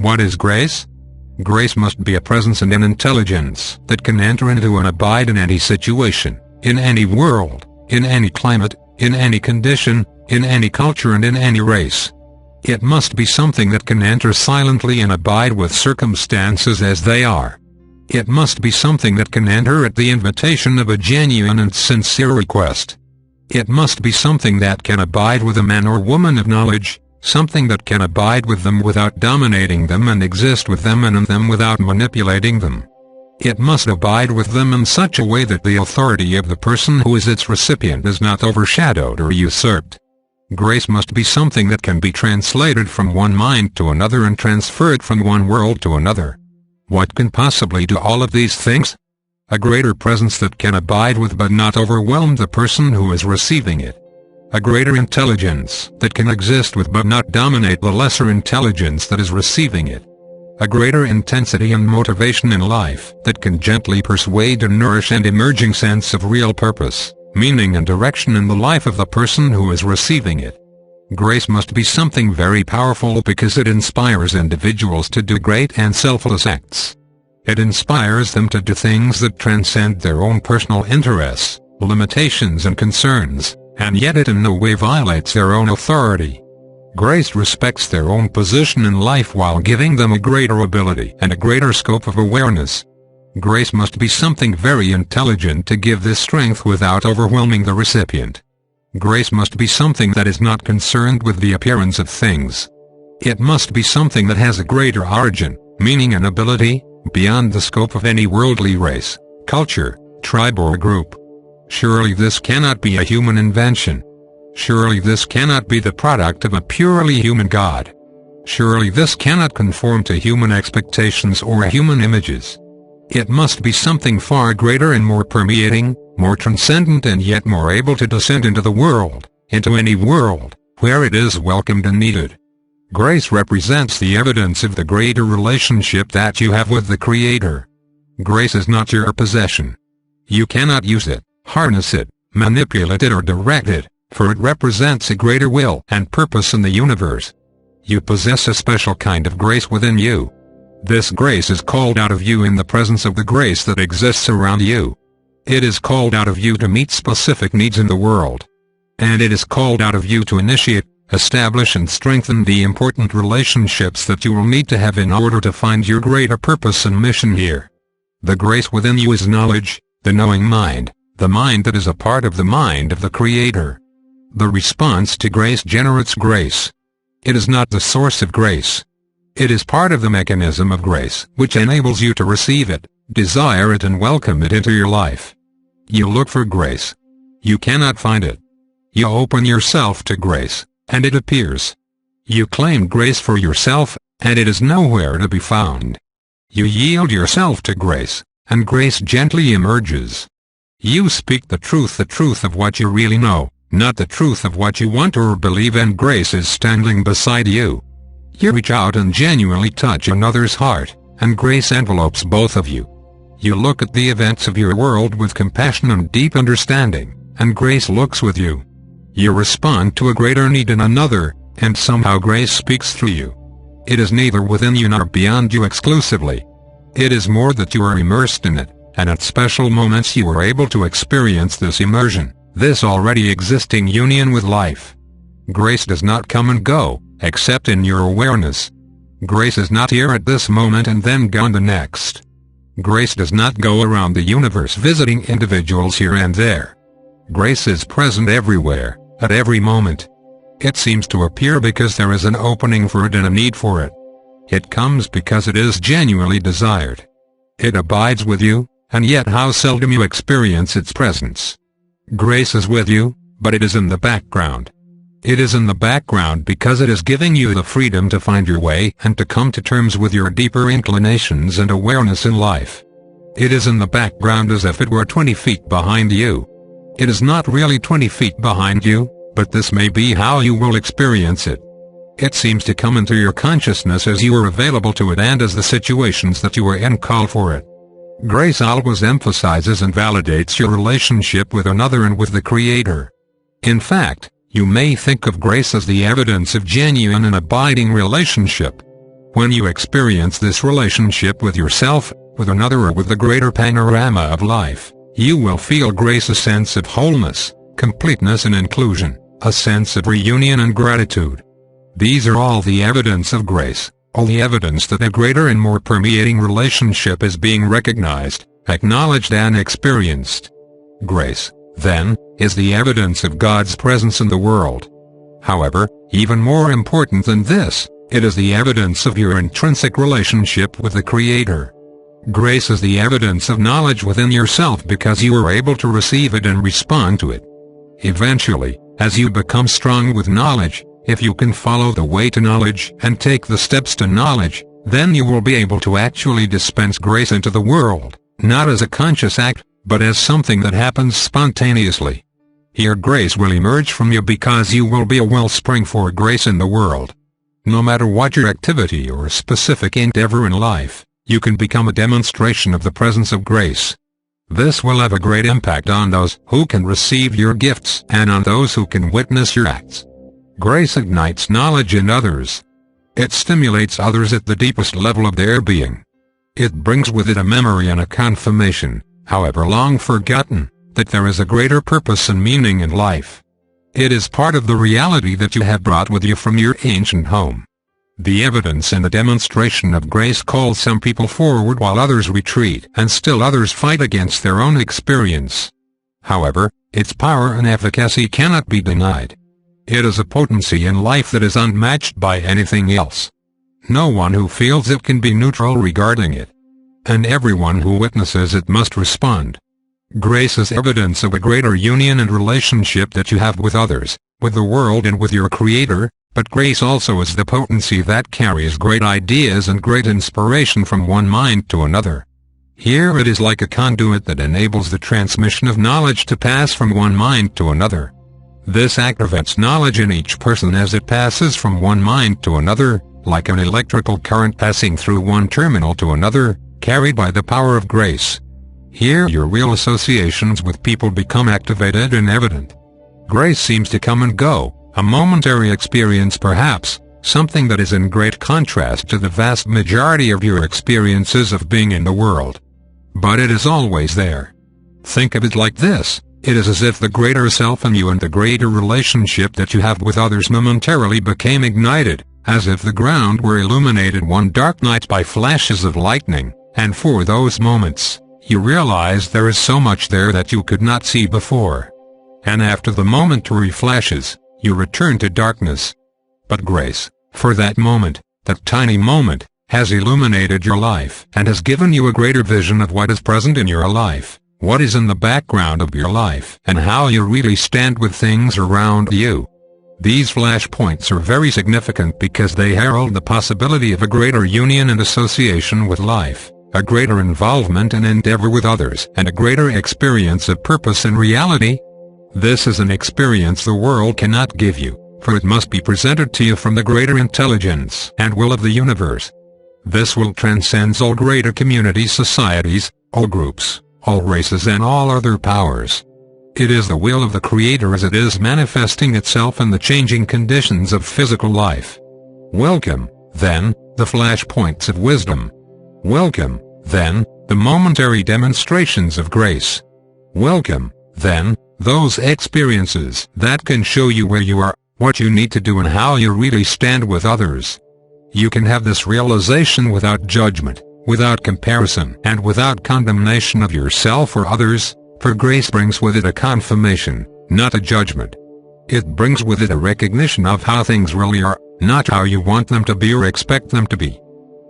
What is grace? Grace must be a presence and an intelligence that can enter into and abide in any situation, in any world, in any climate, in any condition, in any culture and in any race. It must be something that can enter silently and abide with circumstances as they are. It must be something that can enter at the invitation of a genuine and sincere request. It must be something that can abide with a man or woman of knowledge, something that can abide with them without dominating them and exist with them and in them without manipulating them. It must abide with them in such a way that the authority of the person who is its recipient is not overshadowed or usurped. Grace must be something that can be translated from one mind to another and transferred from one world to another. What can possibly do all of these things? A greater presence that can abide with but not overwhelm the person who is receiving it. A greater intelligence that can exist with but not dominate the lesser intelligence that is receiving it. A greater intensity and motivation in life that can gently persuade and nourish an emerging sense of real purpose, meaning and direction in the life of the person who is receiving it. Grace must be something very powerful because it inspires individuals to do great and selfless acts. It inspires them to do things that transcend their own personal interests, limitations and concerns, and yet it in no way violates their own authority. Grace respects their own position in life while giving them a greater ability and a greater scope of awareness. Grace must be something very intelligent to give this strength without overwhelming the recipient. Grace must be something that is not concerned with the appearance of things. It must be something that has a greater origin, meaning and ability, beyond the scope of any worldly race, culture, tribe or group. Surely this cannot be a human invention. Surely this cannot be the product of a purely human God. Surely this cannot conform to human expectations or human images. It must be something far greater and more permeating, more transcendent and yet more able to descend into the world, into any world, where it is welcomed and needed. Grace represents the evidence of the greater relationship that you have with the Creator. Grace is not your possession. You cannot use it, harness it, manipulate it or direct it, for it represents a greater will and purpose in the universe. You possess a special kind of grace within you. This grace is called out of you in the presence of the grace that exists around you. It is called out of you to meet specific needs in the world. And it is called out of you to initiate, establish and strengthen the important relationships that you will need to have in order to find your greater purpose and mission here. The grace within you is knowledge, the knowing mind, the mind that is a part of the mind of the Creator. The response to grace generates grace. It is not the source of grace. It is part of the mechanism of grace, which enables you to receive it, desire it and welcome it into your life. You look for grace. You cannot find it. You open yourself to grace, and it appears. You claim grace for yourself, and it is nowhere to be found. You yield yourself to grace, and grace gently emerges. You speak the truth of what you really know, not the truth of what you want or believe, and grace is standing beside you. You reach out and genuinely touch another's heart, and grace envelopes both of you. You look at the events of your world with compassion and deep understanding, and grace looks with you. You respond to a greater need in another, and somehow grace speaks through you. It is neither within you nor beyond you exclusively. It is more that you are immersed in it, and at special moments you are able to experience this immersion, this already existing union with life. Grace does not come and go, except in your awareness. Grace is not here at this moment and then gone the next. Grace does not go around the universe visiting individuals here and there. Grace is present everywhere, at every moment. It seems to appear because there is an opening for it and a need for it. It comes because it is genuinely desired. It abides with you, and yet how seldom you experience its presence. Grace is with you, but it is in the background. It is in the background because it is giving you the freedom to find your way and to come to terms with your deeper inclinations and awareness in life. It is in the background as if it were 20 feet behind you. It is not really 20 feet behind you, but this may be how you will experience it. It seems to come into your consciousness as you are available to it and as the situations that you are in call for it. Grace always emphasizes and validates your relationship with another and with the Creator. In fact, you may think of grace as the evidence of genuine and abiding relationship. When you experience this relationship with yourself, with another, or with the greater panorama of life, you will feel grace, a sense of wholeness, completeness and inclusion, a sense of reunion and gratitude. These are all the evidence of grace, all the evidence that a greater and more permeating relationship is being recognized, acknowledged and experienced. Grace, then, is the evidence of God's presence in the world. However, even more important than this, it is the evidence of your intrinsic relationship with the Creator. Grace is the evidence of knowledge within yourself because you are able to receive it and respond to it. Eventually, as you become strong with knowledge, if you can follow the way to knowledge and take the steps to knowledge, then you will be able to actually dispense grace into the world, not as a conscious act, but as something that happens spontaneously. Here grace will emerge from you because you will be a wellspring for grace in the world. No matter what your activity or specific endeavor in life, you can become a demonstration of the presence of grace. This will have a great impact on those who can receive your gifts and on those who can witness your acts. Grace ignites knowledge in others. It stimulates others at the deepest level of their being. It brings with it a memory and a confirmation, however long forgotten, that there is a greater purpose and meaning in life. It is part of the reality that you have brought with you from your ancient home. The evidence and the demonstration of grace calls some people forward while others retreat, and still others fight against their own experience. However, its power and efficacy cannot be denied. It is a potency in life that is unmatched by anything else. No one who feels it can be neutral regarding it. And everyone who witnesses it must respond. Grace is evidence of a greater union and relationship that you have with others, with the world and with your Creator, but grace also is the potency that carries great ideas and great inspiration from one mind to another. Here it is like a conduit that enables the transmission of knowledge to pass from one mind to another. This activates knowledge in each person as it passes from one mind to another, like an electrical current passing through one terminal to another, carried by the power of grace. Here your real associations with people become activated and evident. Grace seems to come and go, a momentary experience perhaps, something that is in great contrast to the vast majority of your experiences of being in the world. But it is always there. Think of it like this: it is as if the greater self in you and the greater relationship that you have with others momentarily became ignited, as if the ground were illuminated one dark night by flashes of lightning, and for those moments, you realize there is so much there that you could not see before. And after the momentary flashes, you return to darkness. But grace, for that moment, that tiny moment, has illuminated your life and has given you a greater vision of what is present in your life, what is in the background of your life, and how you really stand with things around you. These flashpoints are very significant because they herald the possibility of a greater union and association with life, a greater involvement and endeavor with others, and a greater experience of purpose and reality. This is an experience the world cannot give you, for it must be presented to you from the greater intelligence and will of the universe. This will transcends all greater communities, societies, all groups, all races and all other powers. It is the will of the Creator as it is manifesting itself in the changing conditions of physical life. Welcome, then, the flashpoints of wisdom. Welcome, then, the momentary demonstrations of grace. Welcome, then, those experiences that can show you where you are, what you need to do and how you really stand with others. You can have this realization without judgment, without comparison and without condemnation of yourself or others, for grace brings with it a confirmation, not a judgment. It brings with it a recognition of how things really are, not how you want them to be or expect them to be.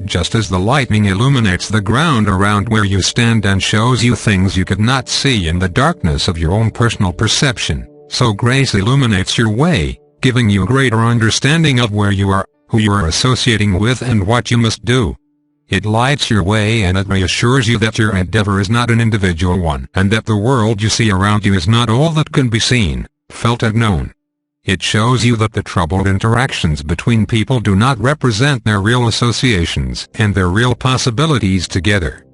Just as the lightning illuminates the ground around where you stand and shows you things you could not see in the darkness of your own personal perception, so grace illuminates your way, giving you a greater understanding of where you are, who you are associating with and what you must do. It lights your way and it reassures you that your endeavor is not an individual one and that the world you see around you is not all that can be seen, felt and known. It shows you that the troubled interactions between people do not represent their real associations and their real possibilities together.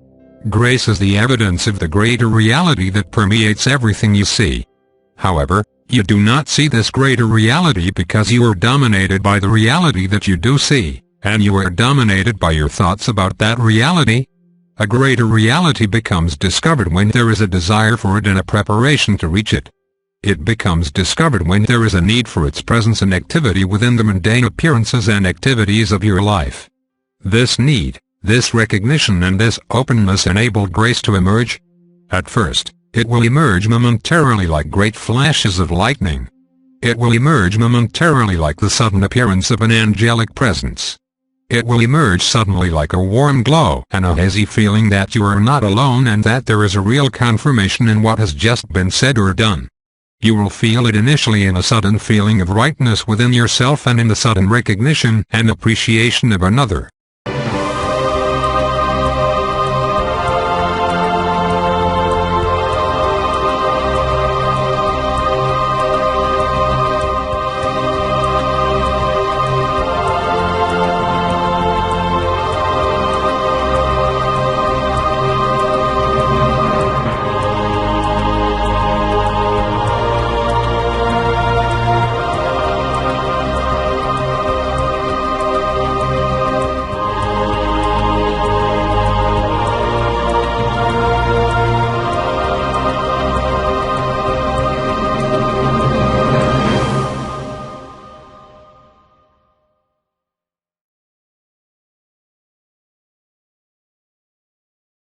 Grace is the evidence of the greater reality that permeates everything you see. However, you do not see this greater reality because you are dominated by the reality that you do see, and you are dominated by your thoughts about that reality. A greater reality becomes discovered when there is a desire for it and a preparation to reach it. It becomes discovered when there is a need for its presence and activity within the mundane appearances and activities of your life. This need, this recognition and this openness enable grace to emerge. At first, it will emerge momentarily like great flashes of lightning. It will emerge momentarily like the sudden appearance of an angelic presence. It will emerge suddenly like a warm glow and a hazy feeling that you are not alone and that there is a real confirmation in what has just been said or done. You will feel it initially in a sudden feeling of rightness within yourself and in the sudden recognition and appreciation of another.